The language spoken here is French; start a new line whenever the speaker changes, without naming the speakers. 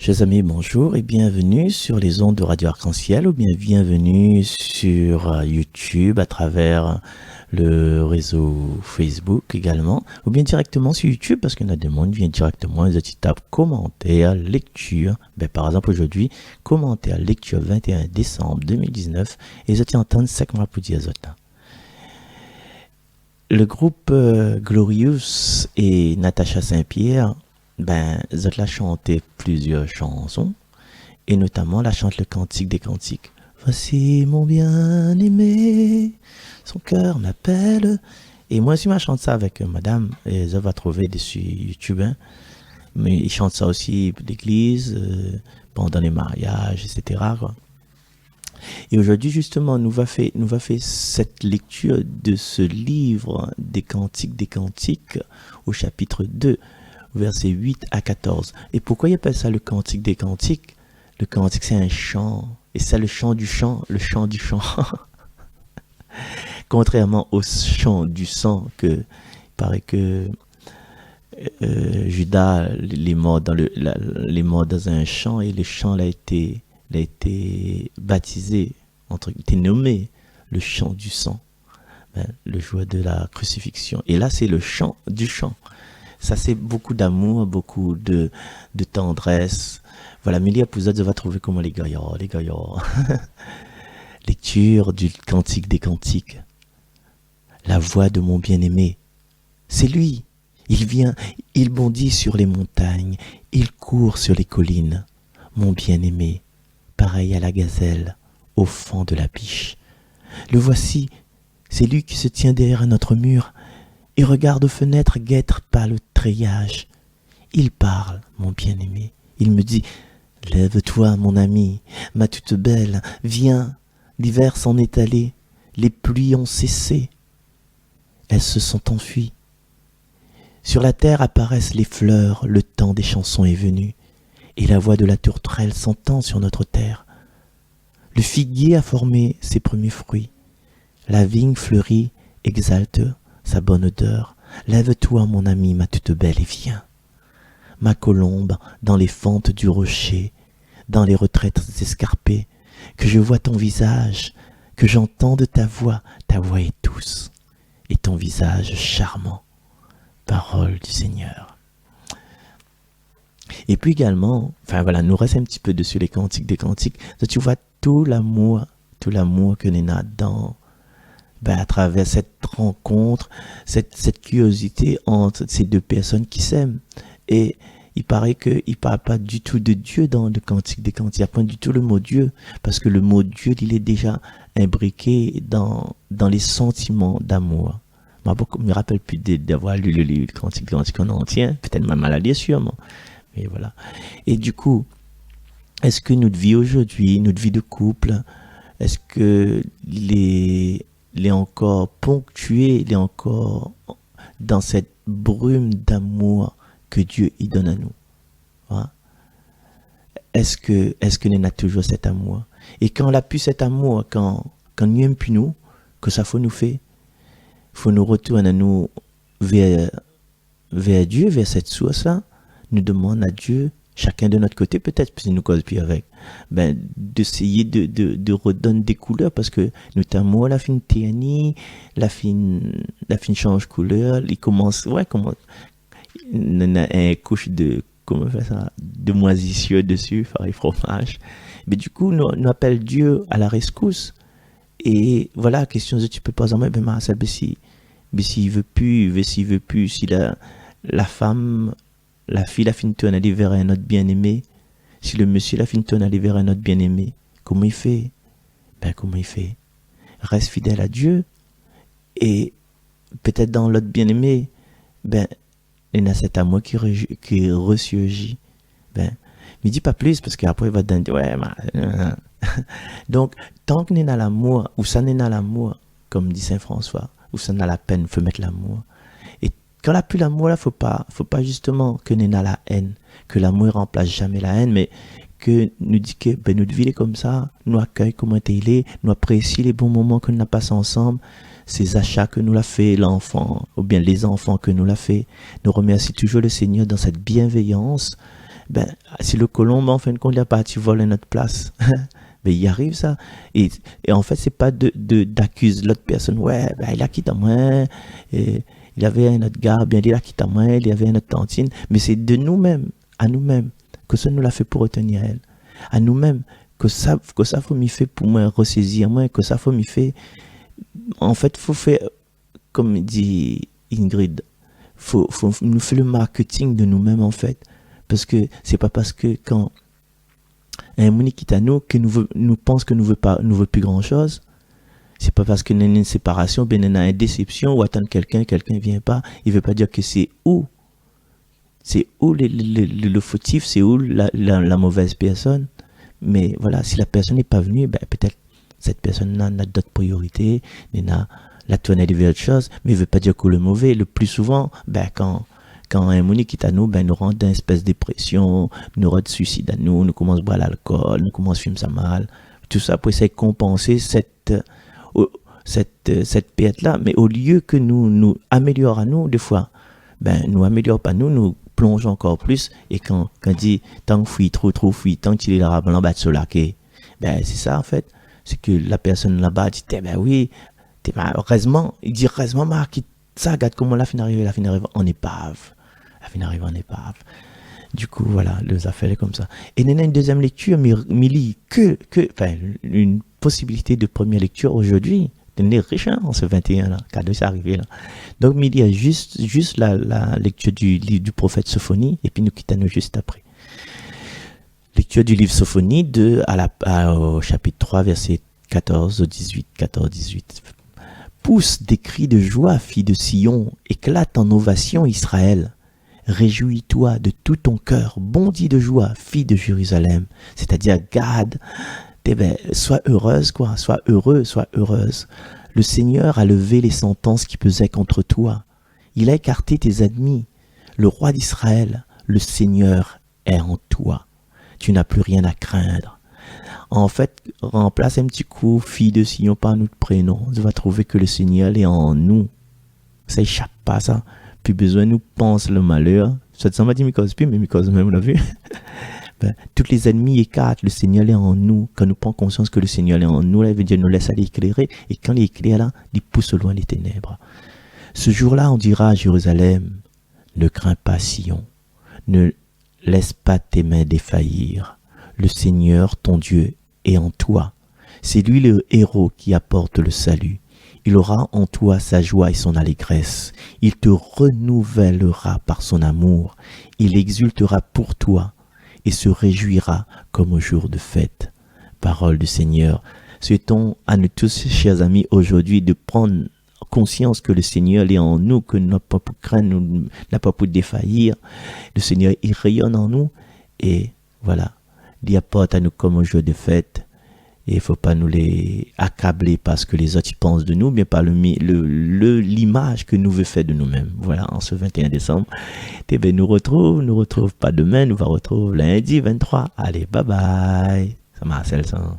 Chers amis, bonjour et bienvenue sur les ondes de Radio Arc-en-Ciel ou bien bienvenue sur YouTube à travers le réseau Facebook également ou bien directement sur YouTube parce qu'il y en a des gens qui viennent directement, ils tapent commentaire, lecture. Par exemple aujourd'hui, commentaire, lecture 21 décembre 2019 et ils entendent 5 mois pour dire ça. Le groupe Glorious et Natacha Saint-Pierre, ils ont chanté plusieurs chansons, et notamment la chante le Cantique des Cantiques. Voici mon bien-aimé, son cœur m'appelle. Et moi aussi, je chante ça avec madame, et ça va trouver dessus YouTube. Mais ils chantent ça aussi pour l'église, pendant les mariages, etc. quoi. Et aujourd'hui, justement, nous va faire cette lecture de ce livre des Cantiques au chapitre 2, versets 8 à 14. Et pourquoi il appelle ça le Cantique des Cantiques? Le cantique, c'est un chant. Et c'est le chant du chant. Contrairement au chant du sang, il paraît que Judas est mort dans un champ et le champ a été baptisé, été nommé le chant du sang, le jour de la crucifixion. Et là, c'est le chant du chant. Ça, c'est beaucoup d'amour, beaucoup de tendresse. Voilà, Mélia Pouzade va trouver comment les gaillards. Lecture du Cantique des Cantiques. La voix de mon bien-aimé. C'est lui. Il vient, il bondit sur les montagnes, il court sur les collines. Mon bien-aimé, pareil à la gazelle, au fond de la biche. Le voici, c'est lui qui se tient derrière notre mur et regarde aux fenêtres guêtre par le treillage. Il parle, mon bien-aimé. Il me dit, lève-toi, mon ami, ma toute belle, viens, l'hiver s'en est allé, les pluies ont cessé. Elles se sont enfuies. Sur la terre apparaissent les fleurs, le temps des chansons est venu, et la voix de la tourterelle s'entend sur notre terre. Le figuier a formé ses premiers fruits. La vigne fleurit, exalte sa bonne odeur. Lève-toi, mon ami, ma toute belle, et viens. Ma colombe, dans les fentes du rocher, dans les retraites escarpées, que je vois ton visage, que j'entende ta voix est douce, et ton visage charmant. Parole du Seigneur. Et puis également, nous reste un petit peu dessus les cantiques des cantiques. Donc, tu vois tout l'amour que nous avons dans, à travers cette rencontre, cette curiosité entre ces deux personnes qui s'aiment. Et il paraît qu'il ne parle pas du tout de Dieu dans le Cantique des Cantiques. Il n'y a pas du tout le mot Dieu, parce que le mot Dieu, il est déjà imbriqué dans les sentiments d'amour. Je me rappelle plus d'avoir lu le Cantique des Cantiques en entier, peut-être ma maladie sûrement. Mais voilà. Et du coup, est-ce que notre vie aujourd'hui, notre vie de couple, est-ce que les encore ponctué, il est encore dans cette brume d'amour que Dieu y donne à nous. Voilà. Est-ce que nous avons toujours cet amour? Et quand on a plus cet amour, quand nous aimons plus nous, que ça faut nous faire, faut nous retourner à nous vers Dieu, vers cette source-là, nous demandons à Dieu, chacun de notre côté peut-être, parce que nous cause plus avec, d'essayer de redonner des couleurs, parce que notamment la fin terne, la fin change couleur, il commence, il y a une couche de, comment faire ça, de moisissure dessus, faire fromage. Mais du coup, nous appelle Dieu à la rescousse. Et voilà, question de tu peux pas en mettre, s'il veut plus, si la femme, la fille, la fin tourne aller vers un autre bien-aimé, si le monsieur, la fin tourne aller vers un autre bien-aimé, comment il fait? Comment il fait? Reste fidèle à Dieu, et peut-être dans l'autre bien-aimé, il y a cet amour qui ressurgit. Mais dis pas plus, parce qu'après il va te dire, donc, tant que nous avons l'amour, ou ça n'est pas l'amour, comme dit Saint François, ou ça n'a la peine, il faut mettre l'amour. Et quand on n'a plus l'amour, là, faut pas justement que nous ayons la haine, que l'amour ne remplace jamais la haine, mais que nous dit que notre vie est comme ça, nous accueillons comment il est, nous apprécions les bons moments que nous avons passés ensemble, ces achats que nous l'a fait l'enfant, ou bien les enfants que nous l'a fait. Nous remercions toujours le Seigneur dans cette bienveillance, ben, si le colombe, en fin de compte, il a parti voler notre place, ben, il arrive ça. Et en fait, c'est pas d'accuser l'autre personne, ouais, ben, il a quitté moi, et il avait un autre gars, bien, il a quitté moi, il y avait un autre tantine, mais c'est de nous-mêmes, à nous-mêmes, que ça nous l'a fait pour retenir elle. À nous-mêmes, que ça faut m'y faire pour moi ressaisir, moi, que ça faut m'y faire. En fait, faut faire, comme dit Ingrid, faut nous faire le marketing de nous-mêmes, en fait. Parce que c'est pas parce que quand un monde quitte à nous que nous pense que nous veut plus grand chose. C'est pas parce que nous avons une séparation, ben nous avons une déception ou attendre quelqu'un vient pas. Il veut pas dire que c'est où le fautif, c'est où la mauvaise personne. Mais voilà, si la personne n'est pas venue, ben peut-être cette personne a d'autres priorités, la tournée de autre chose, mais il veut pas dire que le mauvais. Le plus souvent, ben quand un moni quitte à nous, ben nous rentre dans une espèce de dépression, nous rentre suicide à nous commence à boire l'alcool, nous commence à fumer ça mal, tout ça pour essayer de compenser cette perte-là. Mais au lieu que nous améliorons à nous, des fois, ben nous améliorons pas nous plongeons encore plus. Et quand dit tant que fouille, trop fouille, tant qu'il est là, blanc, bat sur la quai, ben c'est ça en fait. C'est que la personne là-bas dit, ben oui, heureusement, il dit heureusement, Marc, ça, regarde comment la fin arrive en épave. La fin arrive en épave. Du coup, voilà, les affaires est comme ça. Et il y a une deuxième lecture, Milly, une possibilité de première lecture aujourd'hui. On est riche en ce 21 là, cadeau c'est arrivé là. Donc Milly a juste la lecture du livre du prophète Sophonie, et puis nous quittons juste après. Lecture du livre Sophonie au chapitre 3, verset 14-18. Pousse des cris de joie, fille de Sion, éclate en ovation Israël. Réjouis-toi de tout ton cœur, bondis de joie, fille de Jérusalem. C'est-à-dire, garde, sois heureuse, sois heureux, sois heureuse. Le Seigneur a levé les sentences qui pesaient contre toi. Il a écarté tes ennemis. Le roi d'Israël, le Seigneur est en toi. Tu n'as plus rien à craindre. En fait, remplace un petit coup, fille de Sion, par notre prénom. Tu vas trouver que le Seigneur est en nous. Ça échappe pas, ça. Plus besoin nous pense le malheur. Ça m'a dit Mikos, mais Mikos même, on l'a vu. Tous les ennemis écartent, le Seigneur est en nous. Quand nous prenons conscience que le Seigneur est en nous, là, il veut dire nous laisse aller éclairer. Et quand il éclaire là, il pousse au loin les ténèbres. Ce jour-là, on dira à Jérusalem, ne crains pas Sion, ne laisse pas tes mains défaillir. Le Seigneur, ton Dieu, est en toi. C'est lui le héros qui apporte le salut. Il aura en toi sa joie et son allégresse. Il te renouvellera par son amour. Il exultera pour toi et se réjouira comme au jour de fête. Parole du Seigneur. Souhaitons à nous tous, chers amis, aujourd'hui de prendre conscience que le Seigneur est en nous, que nous n'avons pas pour craindre, nous n'avons pas pour défaillir. Le Seigneur, il rayonne en nous et voilà, il apporte à nous comme au jour de fête. Et il ne faut pas nous les accabler parce que les autres y pensent de nous, mais par l'image que nous veut faire de nous-mêmes. Voilà, en ce 21 décembre. Et bien, nous retrouve pas demain, nous va retrouver lundi 23. Allez, bye bye. Ça m'a ça.